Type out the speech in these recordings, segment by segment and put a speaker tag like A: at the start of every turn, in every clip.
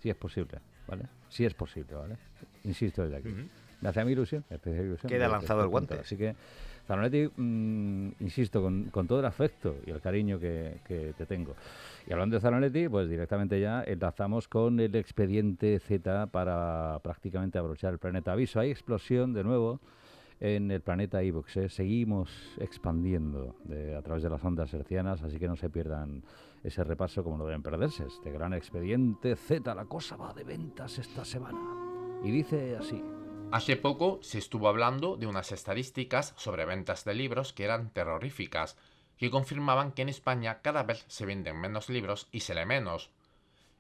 A: sí es posible, ¿vale? Sí es posible, ¿vale? Insisto desde aquí. Me hace a mí ilusión, me hace ilusión.
B: Queda lanzado el guante.
A: Así que, Zanoletti, insisto, con todo el afecto y el cariño que te tengo. Y hablando de Zanoletti, pues directamente ya enlazamos con el expediente Z para prácticamente abrochar el planeta. Aviso, hay explosión de nuevo en el planeta iVoox, ¿eh? Seguimos expandiendo a través de las ondas hercianas, así que no se pierdan ese repaso como no deben perderse. Este gran expediente Z, la cosa va de ventas esta semana. Y dice así.
C: Hace poco se estuvo hablando de unas estadísticas sobre ventas de libros que eran terroríficas, que confirmaban que en España cada vez se venden menos libros y se lee menos.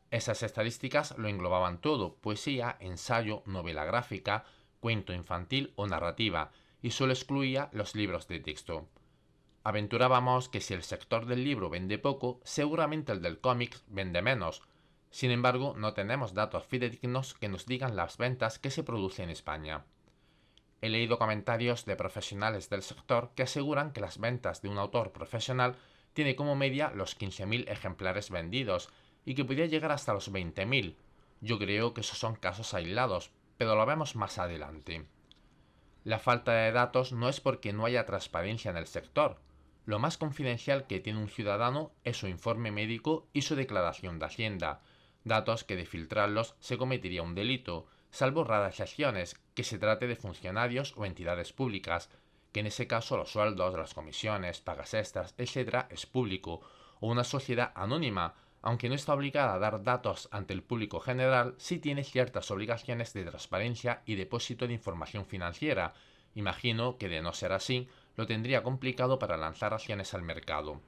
C: Esas estadísticas lo englobaban todo: poesía, ensayo, novela gráfica, cuento infantil o narrativa, y solo excluía los libros de texto. Aventurábamos que si el sector del libro vende poco, seguramente el del cómic vende menos. Sin embargo, no tenemos datos fidedignos que nos digan las ventas que se producen en España. He leído comentarios de profesionales del sector que aseguran que las ventas de un autor profesional tiene como media los 15.000 ejemplares vendidos y que podría llegar hasta los 20.000. Yo creo que esos son casos aislados, pero lo vemos más adelante. La falta de datos no es porque no haya transparencia en el sector. Lo más confidencial que tiene un ciudadano es su informe médico y su declaración de Hacienda, datos que de filtrarlos se cometería un delito, salvo raras excepciones, que se trate de funcionarios o entidades públicas, que en ese caso los sueldos, las comisiones, pagas extras, etc. es público, o una sociedad anónima, aunque no está obligada a dar datos ante el público general, sí tiene ciertas obligaciones de transparencia y depósito de información financiera. Imagino que de no ser así, lo tendría complicado para lanzar acciones al mercado.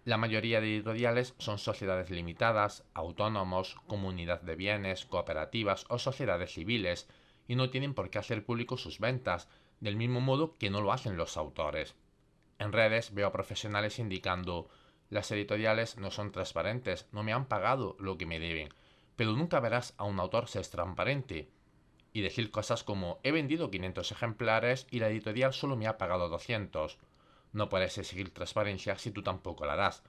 C: La mayoría de editoriales son sociedades limitadas, autónomos, comunidad de bienes, cooperativas o sociedades civiles, y no tienen por qué hacer público sus ventas, del mismo modo que no lo hacen los autores. En redes veo a profesionales indicando: las editoriales no son transparentes, no me han pagado lo que me deben, pero nunca verás a un autor ser transparente. Y decir cosas como: he vendido 500 ejemplares y la editorial solo me ha pagado 200. No puedes exigir transparencia si tú tampoco la das.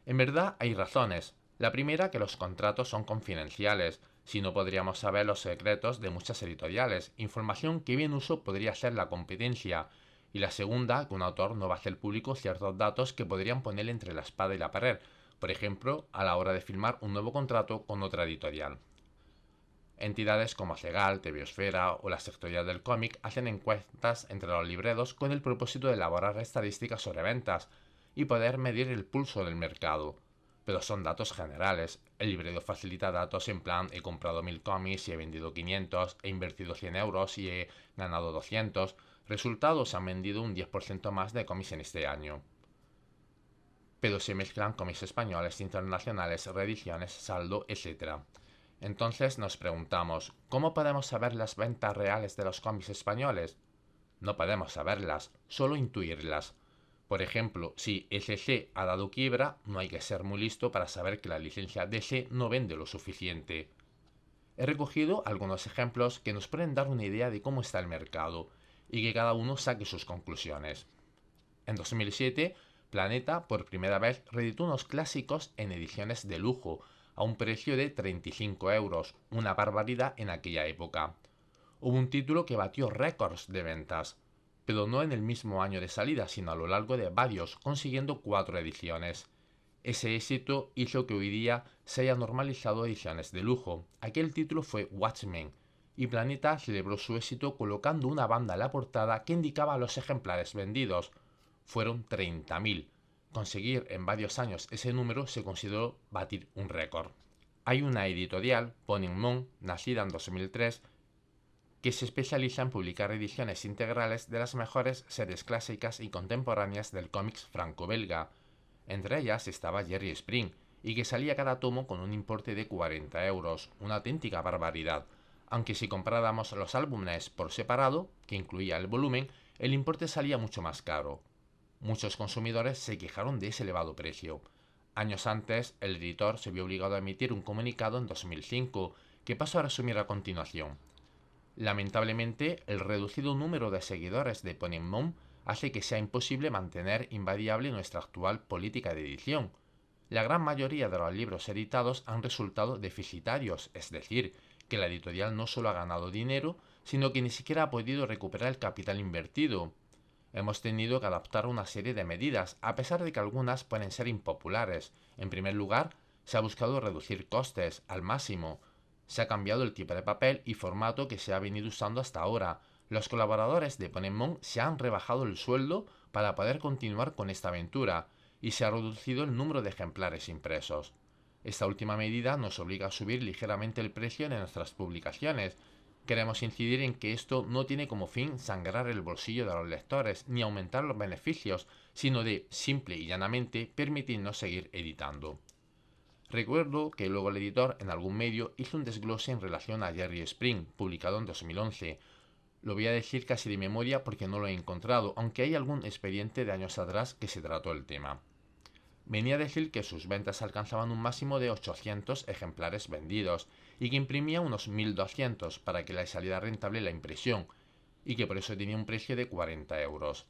C: En verdad hay razones. La primera, que los contratos son confidenciales, si no podríamos saber los secretos de muchas editoriales, información que bien uso podría ser la competencia. Y la segunda, que un autor no va a hacer público ciertos datos que podrían ponerle entre la espada y la pared, por ejemplo, a la hora de firmar un nuevo contrato con otra editorial. Entidades como Cegal, TVosfera o la sectorial del cómic hacen encuestas entre los libreros con el propósito de elaborar estadísticas sobre ventas y poder medir el pulso del mercado. Pero son datos generales. El librero facilita datos en plan: he comprado 1000 cómics y he vendido 500, he invertido 100 euros y he ganado 200. Resultados: han vendido un 10% más de cómics en este año. Pero se mezclan cómics españoles, internacionales, reediciones, saldo, etc. Entonces nos preguntamos: ¿cómo podemos saber las ventas reales de los cómics españoles? No podemos saberlas, solo intuirlas. Por ejemplo, si SC ha dado quiebra, no hay que ser muy listo para saber que la licencia DC no vende lo suficiente. He recogido algunos ejemplos que nos pueden dar una idea de cómo está el mercado y que cada uno saque sus conclusiones. En 2007, Planeta por primera vez reeditó unos clásicos en ediciones de lujo, a un precio de 35 euros, una barbaridad en aquella época. Hubo un título que batió récords de ventas, pero no en el mismo año de salida, sino a lo largo de varios, consiguiendo 4 ediciones. Ese éxito hizo que hoy día se haya normalizado ediciones de lujo. Aquel título fue Watchmen, y Planeta celebró su éxito colocando una banda en la portada que indicaba los ejemplares vendidos. Fueron 30.000. Conseguir en varios años ese número se consideró batir un récord. Hay una editorial, Pony Moon, nacida en 2003, que se especializa en publicar ediciones integrales de las mejores series clásicas y contemporáneas del cómics franco-belga. Entre ellas estaba Jerry Spring, y que salía cada tomo con un importe de 40 euros, una auténtica barbaridad, aunque si compráramos los álbumes por separado, que incluía el volumen, el importe salía mucho más caro. Muchos consumidores se quejaron de ese elevado precio. Años antes, el editor se vio obligado a emitir un comunicado en 2005, que paso a resumir a continuación. Lamentablemente, el reducido número de seguidores de Pony Moon hace que sea imposible mantener invariable nuestra actual política de edición. La gran mayoría de los libros editados han resultado deficitarios, es decir, que la editorial no solo ha ganado dinero, sino que ni siquiera ha podido recuperar el capital invertido. Hemos tenido que adaptar una serie de medidas, a pesar de que algunas pueden ser impopulares. En primer lugar, se ha buscado reducir costes al máximo. Se ha cambiado el tipo de papel y formato que se ha venido usando hasta ahora. Los colaboradores de Ponemon se han rebajado el sueldo para poder continuar con esta aventura, y se ha reducido el número de ejemplares impresos. Esta última medida nos obliga a subir ligeramente el precio de nuestras publicaciones. Queremos incidir en que esto no tiene como fin sangrar el bolsillo de los lectores ni aumentar los beneficios, sino de, simple y llanamente, permitirnos seguir editando. Recuerdo que luego el editor en algún medio hizo un desglose en relación a Jerry Spring, publicado en 2011. Lo voy a decir casi de memoria porque no lo he encontrado, aunque hay algún expediente de años atrás que se trató el tema. Venía a decir que sus ventas alcanzaban un máximo de 800 ejemplares vendidos y que imprimía unos 1200 para que le saliera rentable la impresión, y que por eso tenía un precio de 40 euros.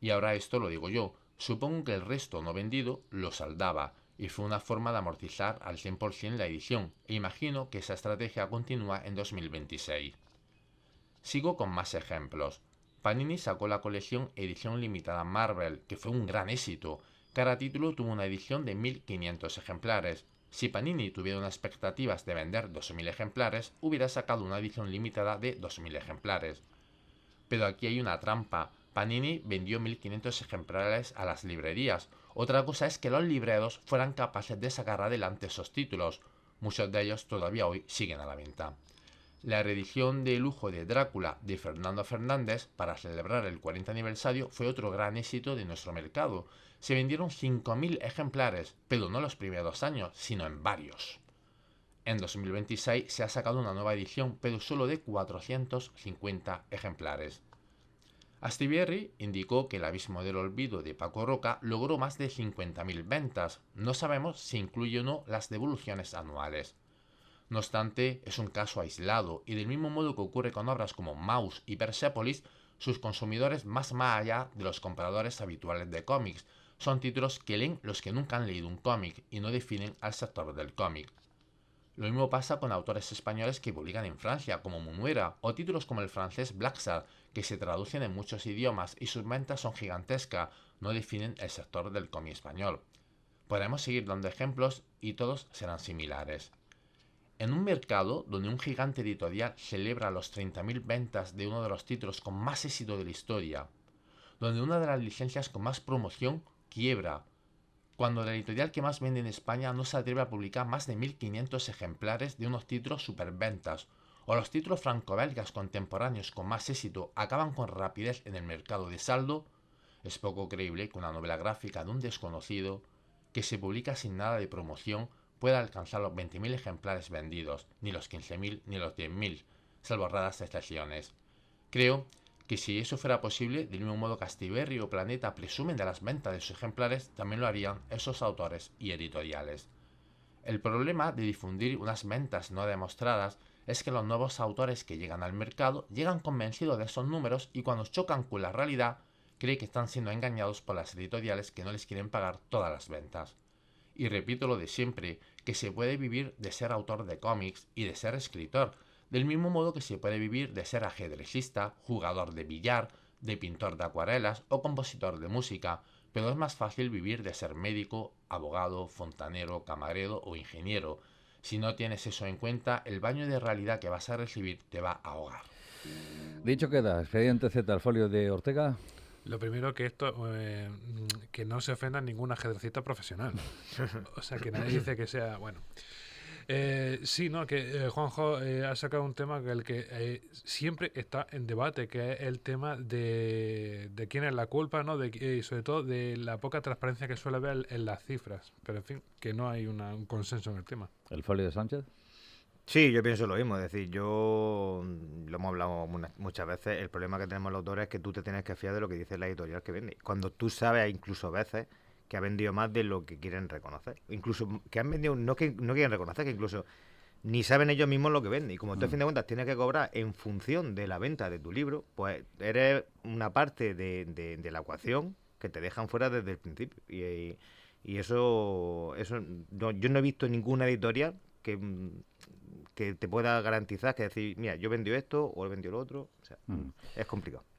C: Y ahora esto lo digo yo, supongo que el resto no vendido lo saldaba, y fue una forma de amortizar al 100% la edición, e imagino que esa estrategia continúa en 2026. Sigo con más ejemplos. Panini sacó la colección Edición Limitada Marvel, que fue un gran éxito. Cada título tuvo una edición de 1500 ejemplares. Si Panini tuviera unas expectativas de vender 2000 ejemplares, hubiera sacado una edición limitada de 2000 ejemplares. Pero aquí hay una trampa. Panini vendió 1500 ejemplares a las librerías. Otra cosa es que los libreros fueran capaces de sacar adelante esos títulos. Muchos de ellos todavía hoy siguen a la venta. La reedición de lujo de Drácula de Fernando Fernández para celebrar el 40 aniversario fue otro gran éxito de nuestro mercado. Se vendieron 5000 ejemplares, pero no los primeros años, sino en varios. En 2026 se ha sacado una nueva edición, pero solo de 450 ejemplares. Astiberri indicó que El abismo del olvido de Paco Roca logró más de 50.000 ventas. No sabemos si incluye o no las devoluciones anuales. No obstante, es un caso aislado, y del mismo modo que ocurre con obras como Maus y Persepolis, sus consumidores más allá de los compradores habituales de cómics. Son títulos que leen los que nunca han leído un cómic y no definen al sector del cómic. Lo mismo pasa con autores españoles que publican en Francia, como Munuera, o títulos como el francés Blacksad, que se traducen en muchos idiomas y sus ventas son gigantescas, no definen el sector del cómic español. Podemos seguir dando ejemplos y todos serán similares. En un mercado donde un gigante editorial celebra los 30.000 ventas de uno de los títulos con más éxito de la historia, donde una de las licencias con más promoción quiebra, cuando la editorial que más vende en España no se atreve a publicar más de 1500 ejemplares de unos títulos superventas, o los títulos franco-belgas contemporáneos con más éxito acaban con rapidez en el mercado de saldo, es poco creíble que una novela gráfica de un desconocido, que se publica sin nada de promoción, pueda alcanzar los 20.000 ejemplares vendidos, ni los 15.000 ni los 10.000, salvo raras excepciones. Creo que si eso fuera posible, del mismo modo que Astiberri o Planeta presumen de las ventas de sus ejemplares, también lo harían esos autores y editoriales. El problema de difundir unas ventas no demostradas es que los nuevos autores que llegan al mercado llegan convencidos de esos números y cuando chocan con la realidad, creen que están siendo engañados por las editoriales que no les quieren pagar todas las ventas. Y repito lo de siempre, que se puede vivir de ser autor de cómics y de ser escritor, del mismo modo que se puede vivir de ser ajedrecista, jugador de billar, de pintor de acuarelas o compositor de música, pero es más fácil vivir de ser médico, abogado, fontanero, camarero o ingeniero. Si no tienes eso en cuenta, el baño de realidad que vas a recibir te va a ahogar.
A: Dicho queda, expediente Z al folio de Ortega.
B: Lo primero que esto, que no se ofenda ningún ajedrecista profesional. O sea, que nadie dice que sea, bueno. Sí, ¿no? Que Juanjo ha sacado un tema que el que siempre está en debate, que es el tema de quién es la culpa, ¿no? Y sobre todo de la poca transparencia que suele haber en las cifras. Pero en fin, que no hay un consenso en el tema.
A: ¿El folio de Sánchez?
D: Sí, yo pienso lo mismo, es decir, lo hemos hablado muchas veces, el problema que tenemos los autores es que tú te tienes que fiar de lo que dice la editorial que vende. Cuando tú sabes, incluso a veces, que ha vendido más de lo que quieren reconocer. Incluso que han vendido, no quieren reconocer, que incluso ni saben ellos mismos lo que venden. Y como tú, a fin de cuentas, tienes que cobrar en función de la venta de tu libro, pues eres una parte de la ecuación que te dejan fuera desde el principio. Y eso yo no he visto ninguna editorial que te pueda garantizar que decir, mira, yo vendí esto o he vendido lo otro. O sea, es complicado.